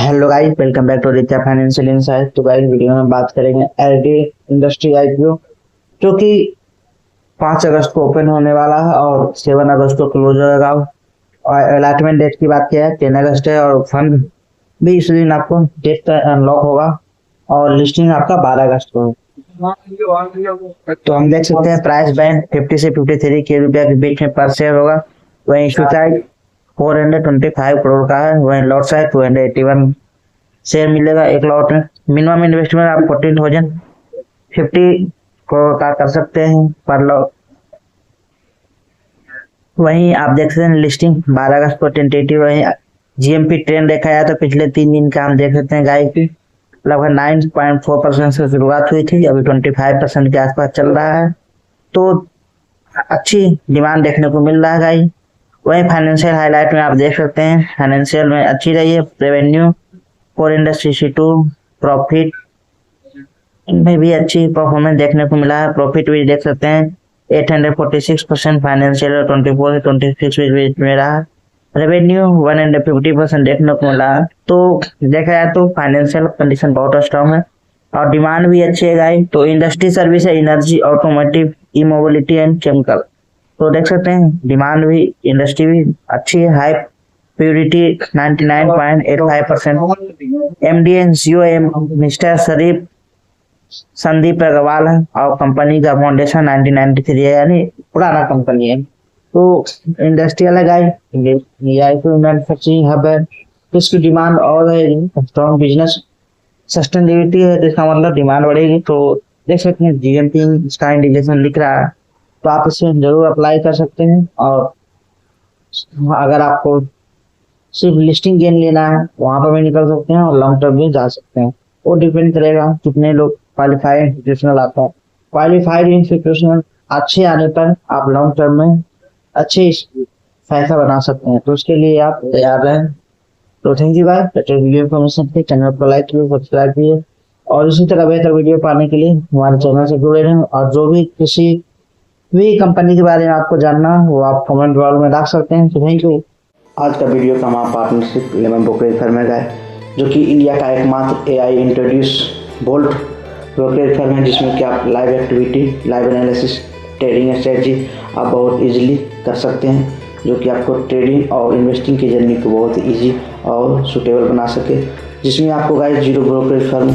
Hello guys, welcome back to Richa financial insight. तो guys video में बात करेंगे एलडी इंडस्ट्री आईपीओ जो कि 5 अगस्त को ओपन होने वाला है और 7 अगस्त को क्लोज होगा। और अलॉटमेंट डेट की बात किया है 10 अगस्त है और फंड भी इस दिन आपको डेट अनलॉक होगा और लिस्टिंग आपका 12 अगस्त को है। तो हम देख सकते हैं प्राइस बैंड 50 से 53 के रुपया के बीच में पर शेयर होगा। वहीं इशू साइज 425 करोड़ का है। वहीं लॉट साइज 281 शेयर मिलेगा एक लॉट में। मिनिमम इन्वेस्टमेंट आप 14,050 करोड़ का कर सकते हैं पर लॉट। वहीं आप देख सकते हैं लिस्टिंग 12 अगस्त को टेंटेटिव। वहीं जीएमपी ट्रेंड देखा जाए तो पिछले 3 दिन का हम देख सकते हैं गाय की लगभग 9.4% से शुरुआत हुई थी, अभी 25% के आसपास चल रहा है। तो अच्छी डिमांड देखने को मिल रहा है गाय। वहीं फाइनेंशियल हाईलाइट में आप देख सकते हैं फाइनेंशियल में अच्छी रही है। Revenue core industry C2 profit में भी अच्छी परफॉर्मेंस देखने को मिला है। प्रॉफिट भी देख सकते हैं 846% फाइनेंशियल 24 से 26 बीच में रहा। रेवेन्यू 150% देखने को मिला। तो देखा जाए तो फाइनेंशियल कंडीशन बहुत स्ट्रॉन्ग है और डिमांड भी अच्छी है गाइस। तो इंडस्ट्री सर्विस है, energy, automotive, E mobility and chemical. तो देख सकते हैं डिमांड भी इंडस्ट्री भी अच्छी है। High purity 99.85%। MD and CEO mister Sandeep Agarwal है और कंपनी का फाउंडेशन 1993 है, यानी पुराना कंपनी है। तो इंडस्ट्रियल है गाइस, मैन्युफैक्चरिंग हब है। तो इसकी डिमांड और है, स्ट्रॉन्ग बिजनेस सस्टेनेबिलिटी है, तो इसका मतलब डिमांड बढ़ेगी। तो देख सकते हैं GMP इसका इंडिकेशन लिख रहा है, तो आप इसे जरूर अप्लाई कर सकते हैं। और अगर आपको सिर्फ लिस्टिंग गेन लेना है वहां पर भी निकल सकते हैं और लॉन्ग टर्म भी जा सकते हैं। वो डिपेंड करेगा कितने लोग क्वालिफाइड इंस्टीट्यूशनल आता है। क्वालिफाइड इंस्टीट्यूशनल अच्छे आने पर आप लॉन्ग टर्म में अच्छे पैसा बना सकते हैं। तो उसके लिए आप तैयार रहें। तो thank you guys, video information के चैनल को लाइक कीजिए, सब्सक्राइब कीजिए और इसी तरह बेहतर वीडियो पाने के लिए हमारे चैनल से जुड़े रहें। और जो भी किसी भी कंपनी के बारे में आपको जानना है वो आप कमेंट बॉक्स में डाल सकते हैं। तो थैंक यू। आज का वीडियो का हमारा पार्टनरशिप लेमन ब्रोकरेज फर्म है जो कि इंडिया का एकमात्र AI introduce bolt brokerage firm है, जिसमें कि आप live activity, live analysis, trading strategy आप बहुत इजीली कर सकते हैं, जो कि आपको ट्रेडिंग और इन्वेस्टिंग की जर्नी को बहुत ईजी और सुटेबल बना सके। जिसमें आपको गाइस जीरो ब्रोकरेज फर्म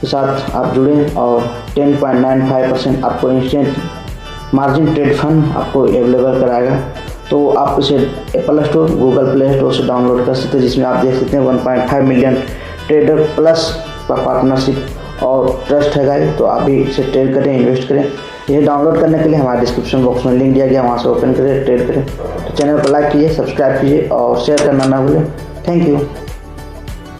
के साथ आप जुड़ें और 10.95% आपको इंस्टेंट मार्जिन ट्रेड फंड आपको अवेलेबल कराएगा। तो आप इसे Apple store, Google play store से डाउनलोड कर सकते हैं, जिसमें आप देख सकते हैं 1.5 मिलियन ट्रेडर प्लस का पार्टनरशिप और ट्रस्ट है गाइस। तो आप भी इसे ट्रेड करें, इन्वेस्ट करें। ये डाउनलोड करने के लिए हमारे डिस्क्रिप्शन बॉक्स में लिंक दिया गया, वहाँ से ओपन करें, ट्रेड करें। तो चैनल को लाइक कीजिए, सब्सक्राइब कीजिए और शेयर करना ना भूलें। Thank you.